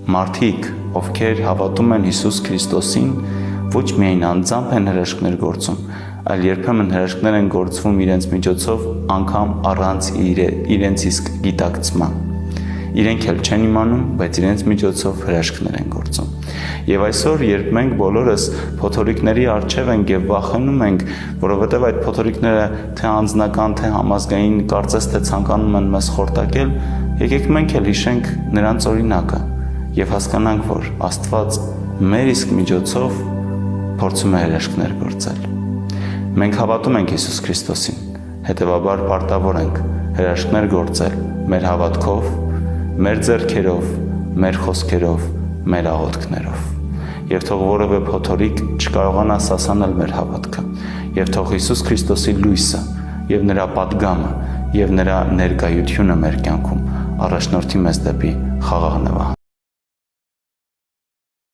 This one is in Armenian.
մարդիկ, ովքեր հավատում են Հիսուս Քրիստոսին, ոչ միայն անձամբ են հրաշքներ գործում, այլ երբեմն հրաշքներ են գործվում իրենց միջոցով անգամ առանց իրենց իսկ գիտակցման։ Իրենք էլ չեն իմանում, բայց իրենց միջոցով հրաշքներ են գործում։ Եվ այսօր, երբ մենք բոլորս փոթորիկների առջև ենք եւ վախենում ենք, որովհետեւ այդ փոթորիկները թե անձնական, թե համազգային կարծես թե ցանկանում են մեզ խորտակել, եկեք մենք էլ հիշենք նրանց օրինակը եւ հասկանանք, որ Աստված մեր իսկ միջոցով փորձում է հրաշքներ գործել։ Մենք հավատում ենք Հիսուս Քրիստոսին, հետևաբար պարտավոր ենք հրաշքներ գործել մեր հավատքով, մեր ձեռքերով, մեր խոսքերով, մեր աղոթքներով։ Եվ թող որևէ փոթորիկ չկարողանա սասանել մեր հավատքը, եւ թող Հիսուս Քրիստոսի լույսը եւ նրա պատգամը եւ նրա ներկայությունը մեր կյանքում առաջնորդի մեզ դեպի խաղաղ նվահան։